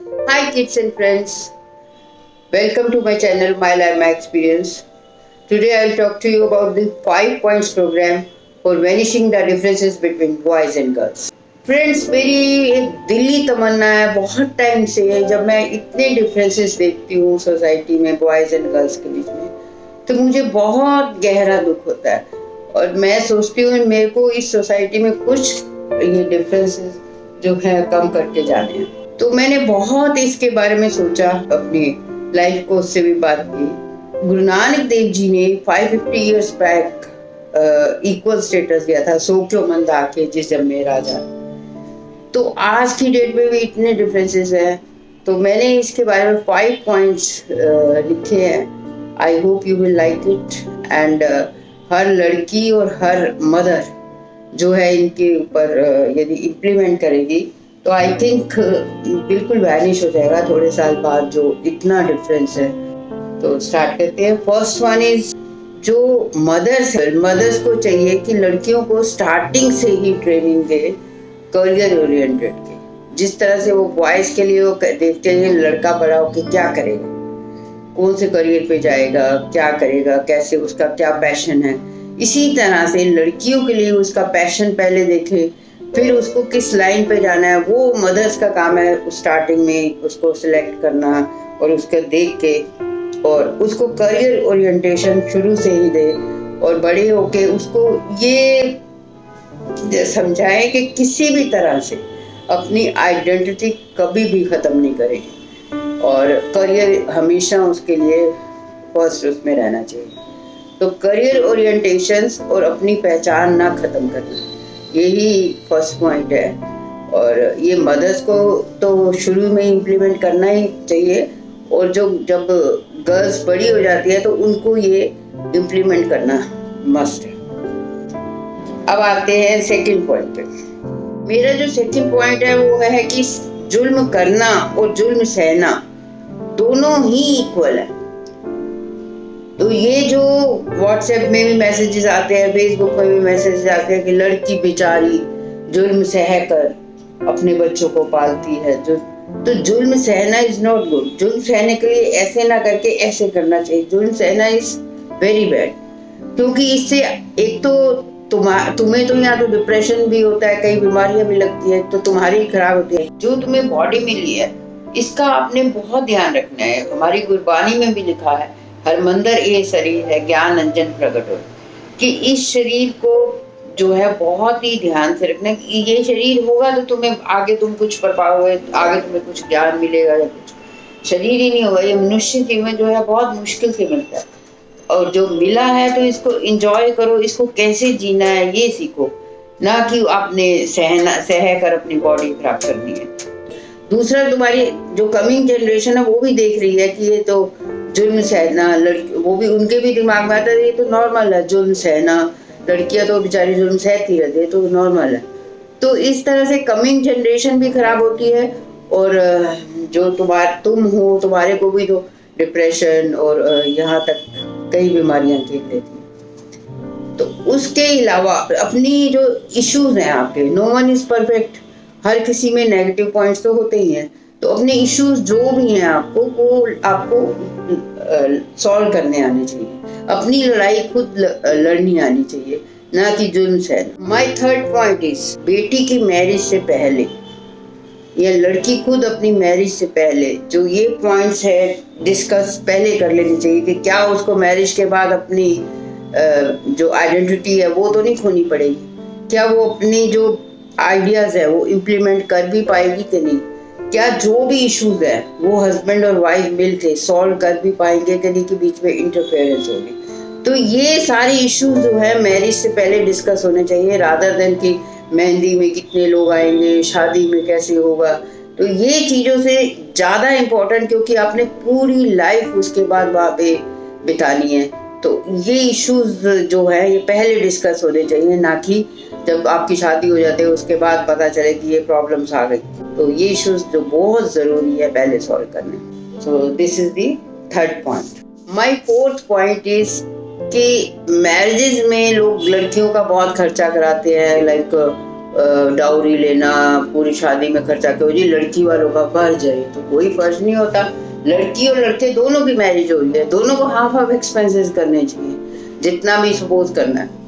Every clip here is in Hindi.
Hi kids and friends, welcome to my channel My Life My Experience. Today I'll talk to you about the 5 points program for vanishing the differences between boys and girls. Friends, मेरी एक दिली तमन्ना है बहुत टाइम से, जब मैं इतने डिफरेंसेस देखती हूँ सोसाइटी में बॉयज़ एंड गर्ल्स के बीच में, तो मुझे बहुत गहरा दुख होता है और मैं सोचती हूँ मेरे को इस सोसाइटी में कुछ ये डिफरेंसेस जो है कम करके जाने हैं। तो मैंने बहुत इसके बारे में सोचा, अपनी लाइफ को उससे भी बात की। गुरु नानक देव जी ने 550 इयर्स बैक इक्वल स्टेटस दिया था, सोक्यो मंदा के जिस जब में राजा। तो आज की डेट में भी इतने डिफरेंसेस हैं, तो मैंने इसके बारे में 5 पॉइंट्स लिखे हैं। I hope you will like it and हर लड़की और हर मदर जो है इनके ऊपर यदि इम्प्लीमेंट करेगी तो आई थिंक बिल्कुल वैनिश हो जाएगा थोड़े साल बाद जो इतना डिफरेंस है। तो स्टार्ट करते हैं। फर्स्ट वन इज जो मदर्स को चाहिए कि लड़कियों को स्टार्टिंग से ही ट्रेनिंग दे करियर ओरिएंटेड के। जिस तरह से वो बॉयज के लिए वो देखते हैं लड़का बड़ा होकर क्या करेगा, कौन से करियर पे जाएगा, क्या करेगा, कैसे उसका क्या पैशन है, इसी तरह से लड़कियों के लिए उसका पैशन पहले देखे, फिर उसको किस लाइन पे जाना है वो मदर्स का काम है स्टार्टिंग में उसको सिलेक्ट करना और उसका देख के और उसको करियर ओरिएंटेशन शुरू से ही दे और बड़े होके उसको ये समझाए कि किसी भी तरह से अपनी आइडेंटिटी कभी भी ख़त्म नहीं करेगी और करियर हमेशा उसके लिए फर्स्ट उसमें रहना चाहिए। तो करियर ओरिएंटेशंस और अपनी पहचान ना ख़त्म करना, यही फर्स्ट पॉइंट है। और ये मदर्स को तो शुरू में इम्प्लीमेंट करना ही चाहिए और जब गर्ल्स बड़ी हो जाती है तो उनको ये इम्प्लीमेंट करना मस्ट है। अब आते हैं सेकंड पॉइंट पे। मेरा जो सेकंड पॉइंट है वो है कि जुल्म करना और जुल्म सहना दोनों ही इक्वल है। तो ये जो व्हाट्सएप में भी मैसेजेस आते हैं, फेसबुक में भी मैसेजेस आते हैं कि लड़की बेचारी जुल्म सह कर अपने बच्चों को पालती है, तो जुल्म सहना इज नॉट गुड। जुल्म सहने के लिए ऐसे ना करके ऐसे करना चाहिए। जुल्म सहना इज वेरी बैड, क्योंकि इससे एक तो तुम्हें तो यहाँ तो डिप्रेशन भी होता है, कई बीमारियां भी लगती है, तो तुम्हारी खराब होती है। जो तुम्हें बॉडी मिली है इसका आपने बहुत ध्यान रखना है। हमारी गुरबानी में भी लिखा है, हरमंदर ये शरीर है ज्ञान अंजन प्रगट हो, कि इस शरीर को जो है बहुत ही ध्यान से रखना कि ये शरीर होगा तो तुम्हें आगे तुम कुछ कर पाओगे, आगे तुम्हें कुछ ज्ञान मिलेगा या कुछ। शरीर ही नहीं होगा, ये मनुष्य जीवन जो है बहुत मुश्किल से मिलता है और जो मिला है तो इसको एंजॉय करो, इसको कैसे जीना है ये सीखो, ना कि आपने सह कर अपनी बॉडी खराब करनी है। दूसरा, तुम्हारी जो कमिंग जनरेशन है वो भी देख रही है कि ये तो जुल्म सहना, वो भी उनके भी दिमाग में आता है ये तो नॉर्मल है जुल्म सहना, लड़कियां तो बेचारी जुल्म सहती रहती है तो नॉर्मल है। तो इस तरह से कमिंग जनरेशन भी खराब होती है और जो तुम हो तुम्हारे को भी तो डिप्रेशन और यहाँ तक कई बीमारियां घेर लेती हैं। तो उसके अलावा अपनी जो इश्यूज हैं आपके, नो वन इज परफेक्ट, हर किसी में नेगेटिव पॉइंट्स तो होते ही हैं। तो अपने इश्यूज जो भी हैं आपको सॉल्व करने आने चाहिए, अपनी लड़ाई खुद लड़नी आनी चाहिए, ना कि जुल्म सहना। माय थर्ड पॉइंट इज बेटी की मैरिज से पहले या लड़की खुद अपनी मैरिज से पहले जो ये पॉइंट्स है डिस्कस पहले कर लेनी चाहिए कि क्या उसको मैरिज के बाद अपनी जो आइडेंटिटी है वो तो नहीं खोनी पड़ेगी, क्या वो अपनी जो आइडियाज है वो इम्प्लीमेंट कर भी पाएगी कि नहीं, क्या जो भी इश्यूज है वो हस्बैंड और वाइफ मिल के सॉल्व कर भी पाएंगे कि नहीं, कि बीच में इंटरफेरेंस होगी। तो ये सारे इश्यूज जो है मैरिज से पहले डिस्कस होने चाहिए, रादर देन कि मेहंदी में कितने लोग आएंगे, शादी में कैसे होगा। तो ये चीज़ों से ज़्यादा इम्पोर्टेंट, क्योंकि आपने पूरी लाइफ उसके बाद वहाँ पे बितानी है, तो ये इश्यूज जो है ये पहले डिस्कस होने चाहिए, ना कि जब आपकी शादी हो जाती है उसके बाद पता चले कि ये प्रॉब्लम्स आ गई। तो ये इश्यूज जो बहुत ज़रूरी है पहले सॉल्व करने। So this is the third point. My fourth point is कि मैरिजेज में लोग लड़कियों का बहुत खर्चा कराते हैं, लाइक डाउरी लेना, पूरी शादी में खर्चा करो जी, लड़की वालों का फर्ज है। तो कोई फर्ज नहीं होता, लड़की और लड़के दोनों की मैरिज हो रही है, दोनों को हाफ एक्सपेंसेस करने चाहिए, जितना भी सपोज करना है।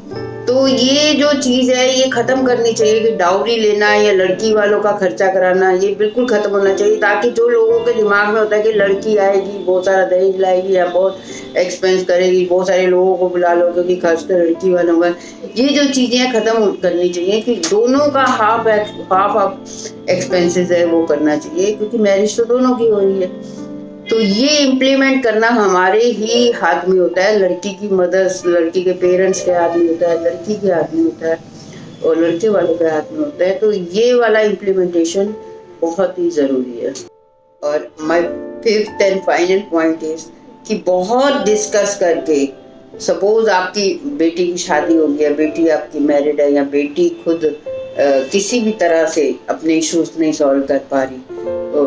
तो ये जो चीज है ये खत्म करनी चाहिए कि डाउरी लेना या लड़की वालों का खर्चा कराना, ये बिल्कुल खत्म होना चाहिए, ताकि जो लोगों के दिमाग में होता है कि लड़की आएगी बहुत सारा दहेज लाएगी या बहुत एक्सपेंस करेगी, बहुत सारे लोगों को बुला लो क्योंकि खर्च तो लड़की वालों का, ये जो चीजें खत्म करनी चाहिए कि दोनों का हाफ एक्सपेंसेस है वो करना चाहिए, क्योंकि मैरिज तो दोनों की हो रही है। तो ये इम्प्लीमेंट करना हमारे ही हाथ में होता है, लड़की की मदर्स, लड़की के पेरेंट्स के हाथ में होता है, लड़की के हाथ में होता है और लड़के वालों के हाथ में होता है। तो ये वाला इम्प्लीमेंटेशन बहुत ही जरूरी है। और my fifth and final point is कि बहुत डिस्कस करके, सपोज आपकी बेटी की शादी हो गई है, बेटी आपकी मैरिड है या बेटी खुद किसी भी तरह से अपने इश्यूज नहीं सॉल्व कर पा रही,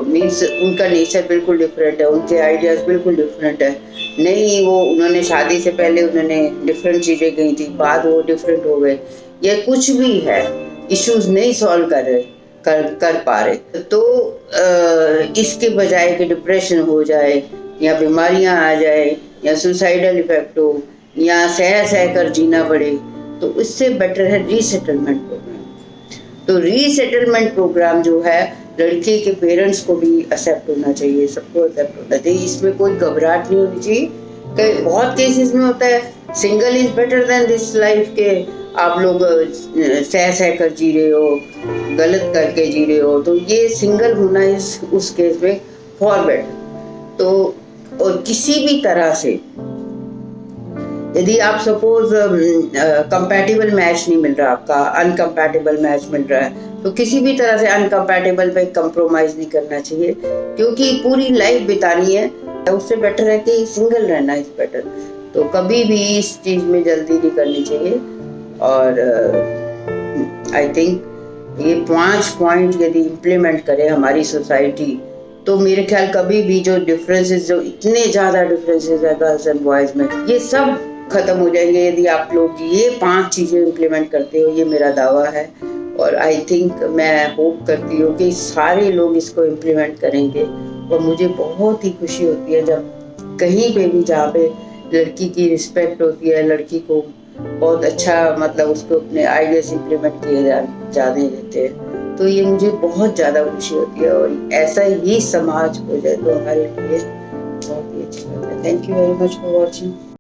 मीन्स उनका नेचर बिल्कुल डिफरेंट है, उनके आइडियाज बिल्कुल डिफरेंट है, नहीं वो उन्होंने शादी से पहले उन्होंने डिफरेंट चीजें कही थी, बाद वो डिफरेंट हो गए, या कुछ भी है, इश्यूज नहीं सॉल्व कर पा रहे, तो इसके बजाय कि डिप्रेशन हो जाए या बीमारियां आ जाए या सुसाइडल इफेक्ट हो या सह कर जीना पड़े, तो इससे बेटर है रीसेटलमेंट प्रोग्राम। तो रीसेटलमेंट प्रोग्राम जो है लड़की के पेरेंट्स को भी एक्सेप्ट होना चाहिए, सबको एक्सेप्ट होना चाहिए, इसमें कोई घबराहट नहीं होनी चाहिए। कई बहुत केसेस में होता है single is better than this life, के आप लोग सह कर जी रहे हो, गलत करके जी रहे हो, तो ये सिंगल होना इस उस केस में फॉर बेटर। तो और किसी भी तरह से यदि आप सपोज कंपैटिबल मैच नहीं मिल रहा, आपका अनकंपैटिबल मैच मिल रहा है, तो किसी भी तरह से अनकंपैटिबल पे कंप्रोमाइज नहीं करना चाहिए, क्योंकि पूरी लाइफ बितानी है, उससे बेटर है कि सिंगल रहना इज बेटर। तो कभी भी इस चीज में जल्दी नहीं करनी चाहिए। और आई थिंक ये 5 पॉइंट यदि इम्प्लीमेंट करे हमारी सोसाइटी, तो मेरे ख्याल कभी भी जो डिफरेंसेस, जो इतने ज्यादा डिफरेंसेस है गर्ल्स एंड बॉयज में, ये सब खत्म हो जाएंगे यदि आप लोग ये 5 चीजें इम्प्लीमेंट करते हो। ये मेरा दावा है और आई थिंक मैं होप करती हूँ कि सारे लोग इसको इम्प्लीमेंट करेंगे। और मुझे बहुत ही खुशी होती है जब कहीं पे भी जहाँ पे लड़की की रिस्पेक्ट होती है, लड़की को बहुत अच्छा मतलब उसको अपने आइडियाज इम्प्लीमेंट किए जाने देते हैं, तो ये मुझे बहुत ज़्यादा खुशी होती है। और ऐसा ही समाज हो जाए तो हमारे लिए बहुत ही अच्छी बात है। Thank you very much for watching.